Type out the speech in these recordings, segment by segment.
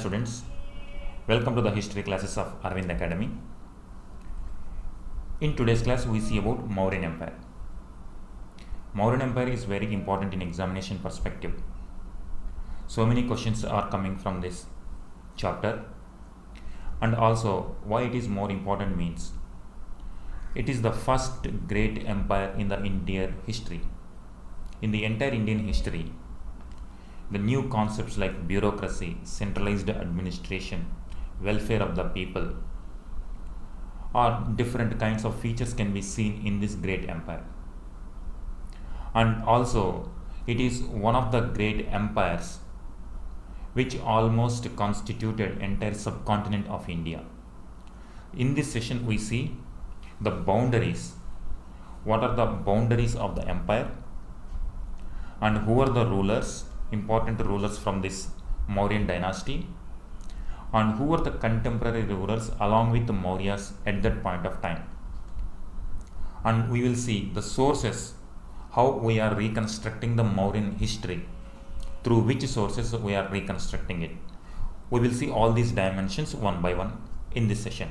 students, welcome to the history classes of Arvind Academy. In today's class we see about Mauryan Empire. Mauryan Empire is very important in examination perspective. So many questions are coming from this chapter, and also why it is more important means it is the first great empire in the Indian history. In the entire Indian history, the new concepts like bureaucracy, centralized administration, welfare of the people, or different kinds of features can be seen in this great empire. And also, it is one of the great empires which almost constituted entire subcontinent of India. In this session, we see the boundaries. What are the boundaries of the empire? And who are the rulers, important rulers from this Mauryan dynasty? And who are the contemporary rulers along with the Mauryas at that point of time? And we will see the sources, how we are reconstructing the Mauryan history, through which sources we are reconstructing it. We will see all these dimensions one by one in this session.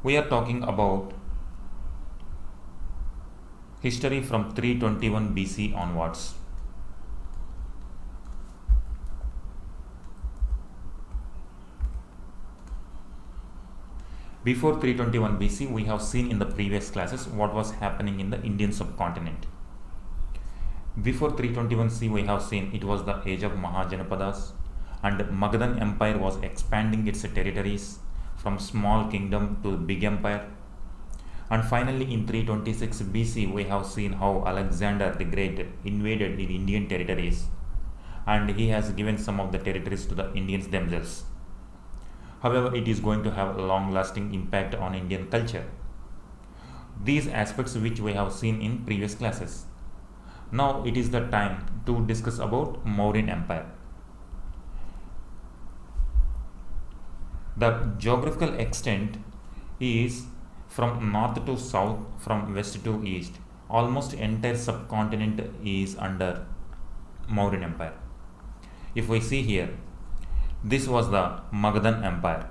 We are talking about history from 321 BC onwards. Before 321 BC, we have seen in the previous classes what was happening in the Indian subcontinent. Before 321 C, we have seen it was the age of Mahajanapadas, and Magadhan Empire was expanding its territories from small kingdom to big empire. And finally, in 326 BC, we have seen how Alexander the Great invaded the Indian territories, and he has given some of the territories to the Indians themselves. However, it is going to have a long-lasting impact on Indian culture. These aspects which we have seen in previous classes. Now it is the time to discuss about Mauryan Empire. The geographical extent is from north to south, from west to east. Almost entire subcontinent is under Mauryan Empire. If we see here, this was the Magadhan Empire.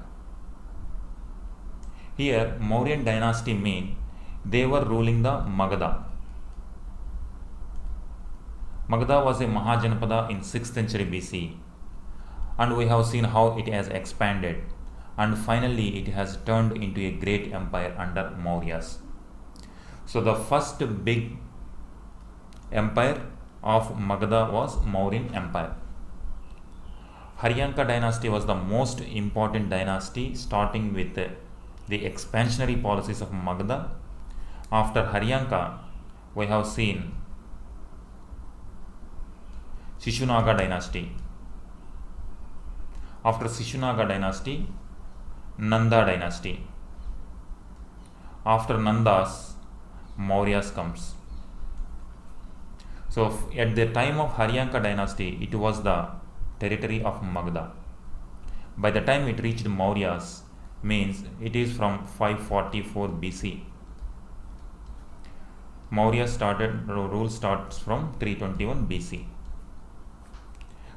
Here, Mauryan dynasty mean they were ruling the Magadha. Magadha was a Mahajanapada in 6th century BC, and we have seen how it has expanded, and finally it has turned into a great empire under Mauryas. So the first big empire of Magadha was Mauryan Empire. Haryanka dynasty was the most important dynasty, starting with the expansionary policies of Magadha. After Haryanka, we have seen Shishunaga dynasty. After Shishunaga dynasty, Nanda dynasty. After Nandas, Mauryas comes. So at the time of Haryanka dynasty, it was the territory of Magadha. By the time it reached Mauryas, means it is from 544 BC. Maurya rule starts from 321 BC.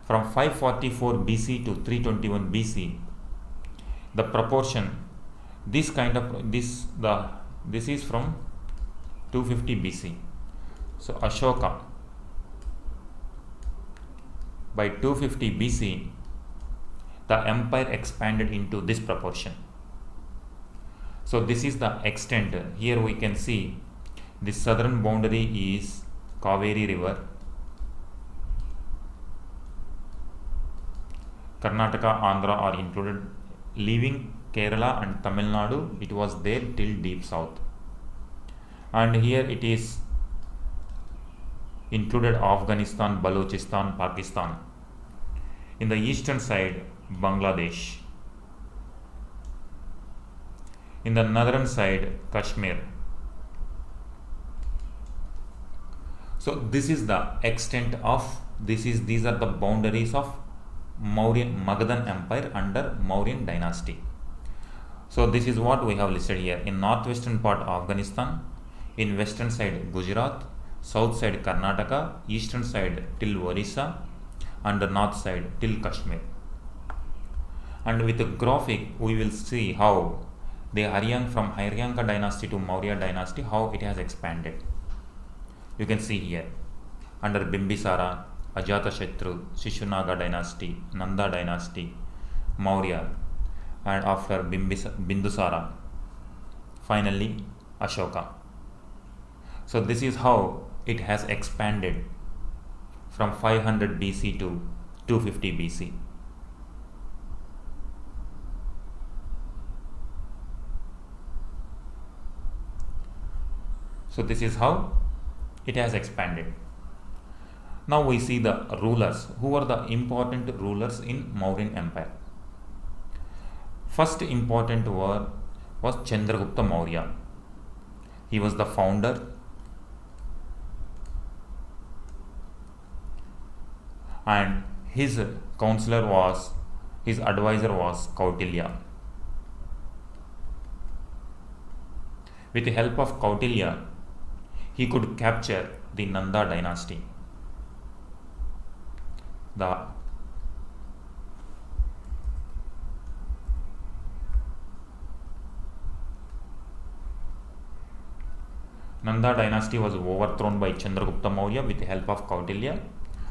From 544 BC to 321 BC, the proportion, this is from 250 BC. So Ashoka, by 250 BC, the empire expanded into this proportion. So this is the extent. Here we can see the southern boundary is Kaveri river. Karnataka, Andhra are included. Leaving Kerala and Tamil Nadu, it was there till deep south. And here it is included Afghanistan, Balochistan, Pakistan. In the eastern side, Bangladesh. In the northern side, Kashmir. So this is the extent of these are the boundaries of Magadhan Empire under Mauryan dynasty. So this is what we have listed here. In northwestern part Afghanistan, in western side Gujarat, south side Karnataka, eastern side till Orissa, and the north side till Kashmir. And with the graphic we will see how the from Haryanka dynasty to Maurya dynasty, how it has expanded. You can see here under Bimbisara, Ajatashatru, Shishunaga dynasty, Nanda dynasty, Maurya, and after Bindusara, finally Ashoka. So this is how it has expanded from 500 BC to 250 BC. So this is how it has expanded. Now we see the rulers. Who were the important rulers in Mauryan Empire? First important was Chandragupta Maurya. He was the founder and his advisor was Kautilya. With the help of Kautilya, he could capture the Nanda dynasty. The Nanda dynasty was overthrown by Chandragupta Maurya with the help of Kautilya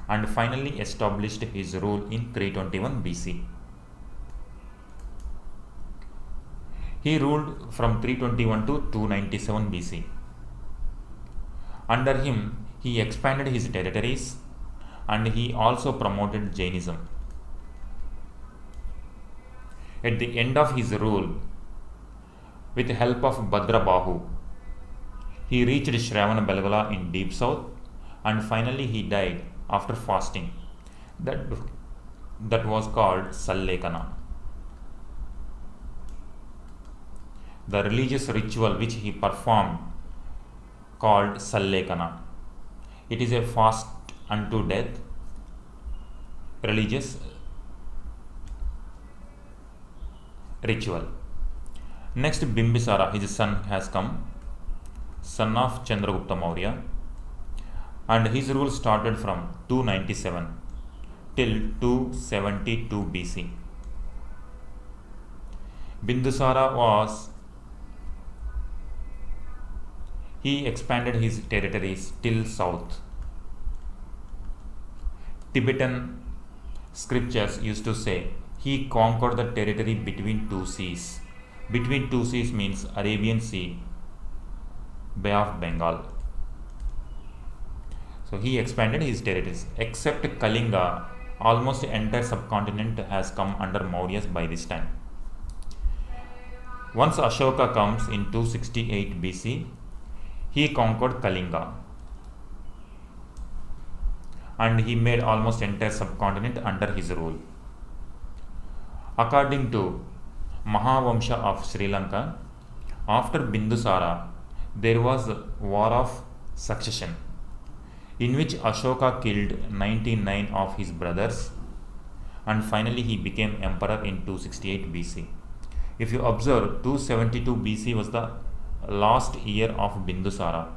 and finally established his rule in 321 BC. He ruled from 321 to 297 BC. Under him, he expanded his territories and he also promoted Jainism. At the end of his rule, with the help of Bhadrabahu, he reached Shravanabelagola in deep south and finally he died after fasting. That was called Sallekana. The religious ritual which he performed called Sallekana. It is a fast unto death religious ritual. Next, Bimbisara, his son has come, son of Chandragupta Maurya, and his rule started from 297 till 272 BC. Bindusara he expanded his territories till south. Tibetan scriptures used to say he conquered the territory between two seas. Between two seas means Arabian Sea, Bay of Bengal. So he expanded his territories. Except Kalinga, almost the entire subcontinent has come under Mauryas by this time. Once Ashoka comes in 268 BC, he conquered Kalinga and he made almost entire subcontinent under his rule. According to Mahavamsha of Sri Lanka, after Bindusara, there was a war of succession in which Ashoka killed 99 of his brothers and finally he became emperor in 268 BC. If you observe, 272 BC was the last year of Bindusara.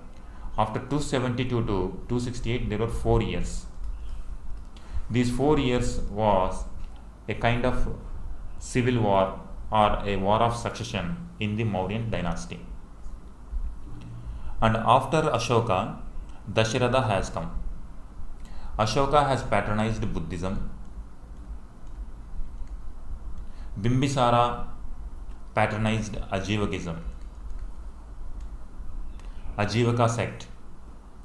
After 272 to 268 there were 4 years. These 4 years was a kind of civil war or a war of succession in the Mauryan dynasty. And after Ashoka, Dasharatha has come. Ashoka has patronized Buddhism. Bimbisara patronized Ajivaka sect.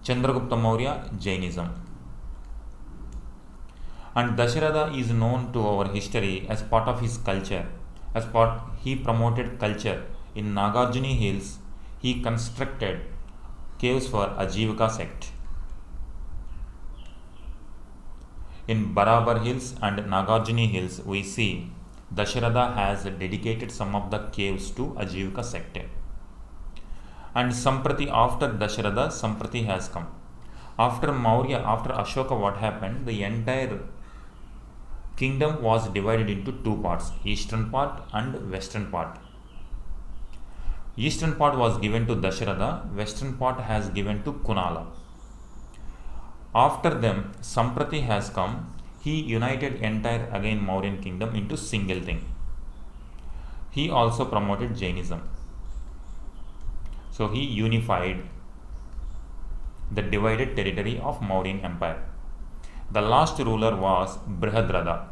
Chandragupta Maurya, Jainism. And Dasharatha is known to our history as part of his culture. He promoted culture. In Nagarjuni Hills, he constructed caves for Ajivaka sect. In Barabar Hills and Nagarjuni Hills, we see Dasharatha has dedicated some of the caves to Ajivaka sect. And Samprati, after Dasharatha, Samprati has come. After Maurya, after Ashoka, what happened? The entire kingdom was divided into two parts, eastern part and western part. Eastern part was given to Dasharatha, western part has given to Kunala. After them, Samprati has come. He united entire again Mauryan kingdom into single thing. He also promoted Jainism. So he unified the divided territory of Mauryan Empire. The last ruler was Brihadratha.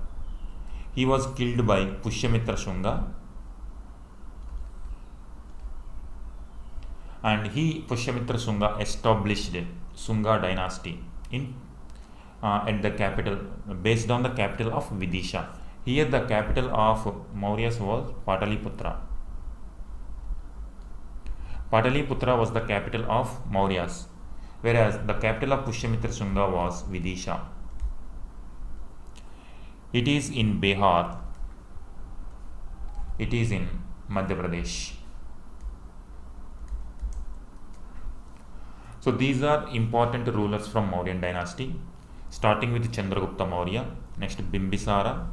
He was killed by Pushyamitra Shunga, and Pushyamitra Shunga established Shunga dynasty in at the capital, based on the capital of Vidisha. Here the capital of Mauryas was Pataliputra. Pataliputra was the capital of Mauryas, whereas the capital of Pushyamitra Shunga was Vidisha. It is in Bihar. It is in Madhya Pradesh. So these are important rulers from Mauryan dynasty, starting with Chandragupta Maurya, next Bindusara,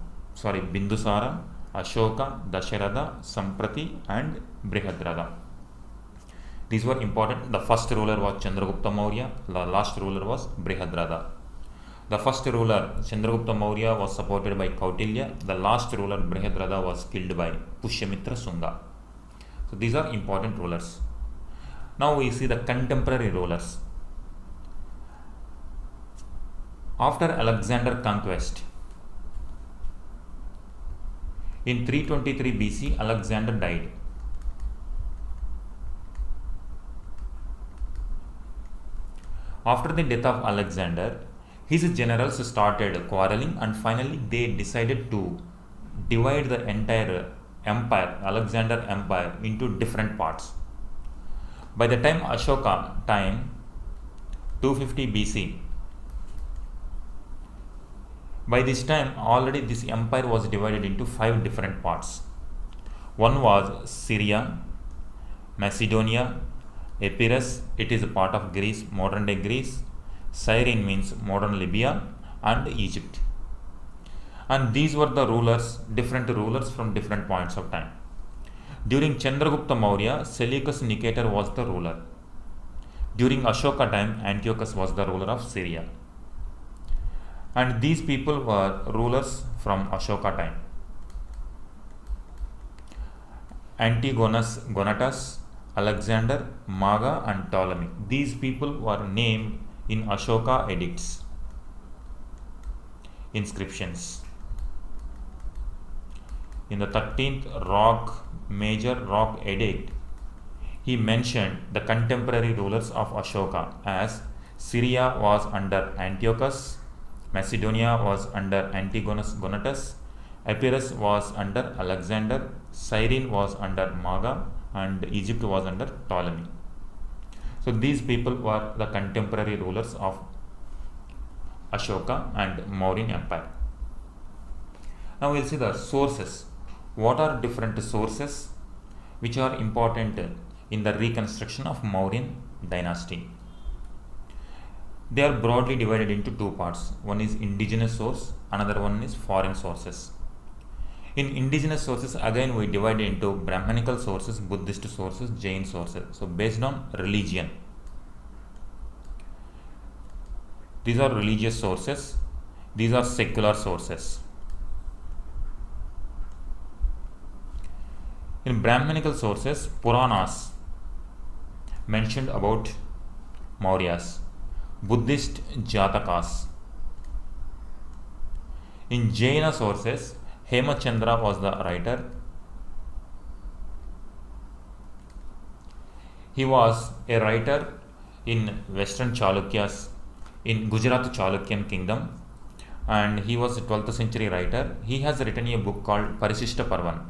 Ashoka, Dasharatha, Samprati and Brihadratha. These were important. The first ruler was Chandragupta Maurya, the last ruler was Brihadratha. The first ruler Chandragupta Maurya was supported by Kautilya, the last ruler Brihadratha was killed by Pushyamitra Shunga. So these are important rulers. Now we see the contemporary rulers. After Alexander conquest, in 323 BC, Alexander died. After the death of Alexander, his generals started quarreling and finally they decided to divide the entire empire, Alexander empire, into different parts. By the time Ashoka time, 250 BC, by this time already this empire was divided into 5 different parts. One was Syria, Macedonia, Epirus, it is a part of Greece, modern day Greece, Cyrene means modern Libya, and Egypt. And these were the rulers, different rulers from different points of time. During Chandragupta Maurya, Seleucus Nicator was the ruler. During Ashoka time, Antiochus was the ruler of Syria. And these people were rulers from Ashoka time. Antigonus Gonatas, Alexander, Maga and Ptolemy. These people were named in Ashoka edicts, inscriptions. In the 13th major rock edict, he mentioned the contemporary rulers of Ashoka as Syria was under Antiochus, Macedonia was under Antigonus Gonatas, Epirus was under Alexander, Cyrene was under Maga, and Egypt was under Ptolemy. So these people were the contemporary rulers of Ashoka and Mauryan Empire. Now we will see the sources. What are different sources which are important in the reconstruction of Mauryan dynasty? They are broadly divided into 2 parts. One is indigenous source, another one is foreign sources. In indigenous sources, again we divide into Brahmanical sources, Buddhist sources, Jain sources. So based on religion. These are religious sources. These are secular sources. In Brahmanical sources, Puranas mentioned about Mauryas, Buddhist Jatakas. In Jaina sources, Hemachandra was the writer. He was a writer in Western Chalukyas, in Gujarat Chalukyan kingdom, and he was a 12th century writer. He has written a book called Parishishta Parvan.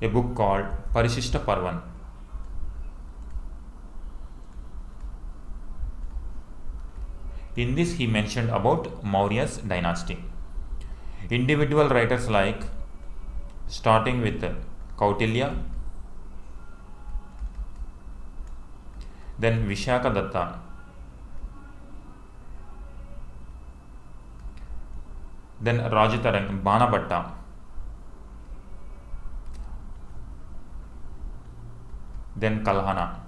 A book called Parishishta Parvan. In this he mentioned about Maurya's dynasty. Individual writers like, starting with Kautilya, then Vishakadatta, then Rajatarang, Banabhatta, then Kalhana.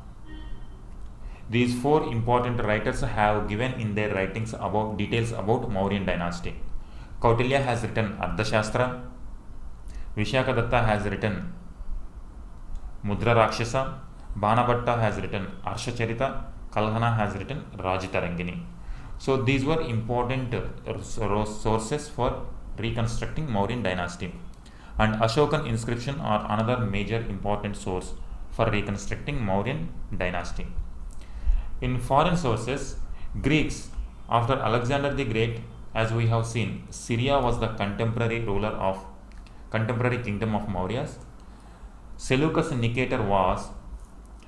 These four important writers have given in their writings about details about Mauryan dynasty. Kautilya has written Ardhashastra, Vishakadatta has written Mudra Rakshasa, Banabhatta has written Arshacharita, Kalhana has written Rajitarangini. So these were important sources for reconstructing Mauryan dynasty. And Ashokan inscription are another major important source for reconstructing Mauryan dynasty. In foreign sources, Greeks, after Alexander the Great, as we have seen, Syria was the contemporary kingdom of Mauryas. Seleucus Nicator was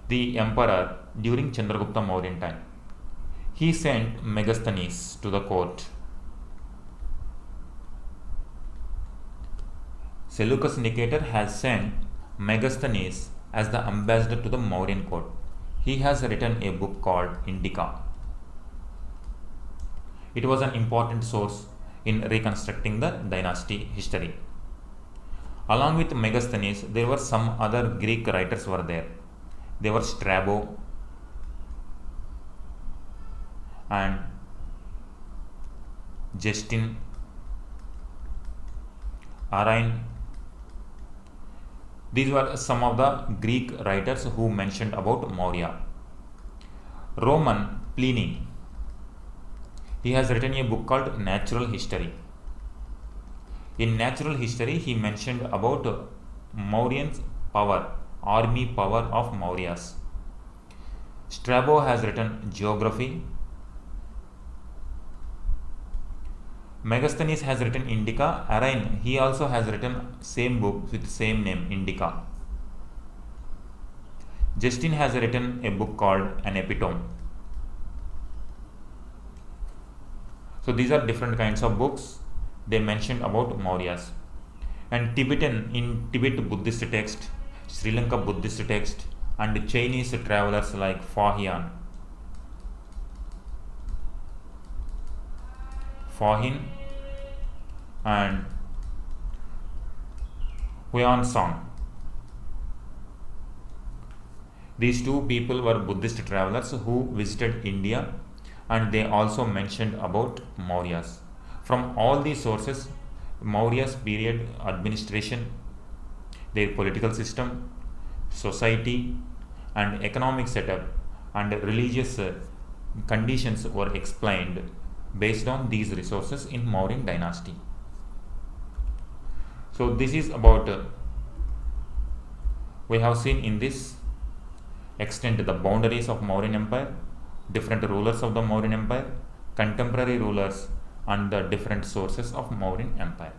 the emperor during Chandragupta Mauryan time. He sent Megasthenes to the court. Seleucus Nicator has sent Megasthenes as the ambassador to the Mauryan court. He has written a book called Indica. It was an important source in reconstructing the dynasty history. Along with Megasthenes, there were some other Greek writers were there. They were Strabo and Justin, Arian. These were some of the Greek writers who mentioned about Maurya. Roman Pliny, he has written a book called Natural History. In Natural History, he mentioned about Mauryan's power, army power of Mauryas. Strabo has written Geography. Megasthenes has written Indica. Arian, he also has written same book with same name, Indica. Justin has written a book called An Epitome. So these are different kinds of books they mentioned about Mauryas. And Tibetan, in Tibet Buddhist text, Sri Lanka Buddhist text, and Chinese travelers like Fahin and Huansong. These two people were Buddhist travelers who visited India, and they also mentioned about Mauryas. From all these sources, Mauryas period administration, their political system, society and economic setup and religious conditions were explained based on these resources in Mauryan dynasty. So this is about we have seen in this extent the boundaries of Mauryan Empire, different rulers of the Mauryan Empire, contemporary rulers and the different sources of Mauryan Empire.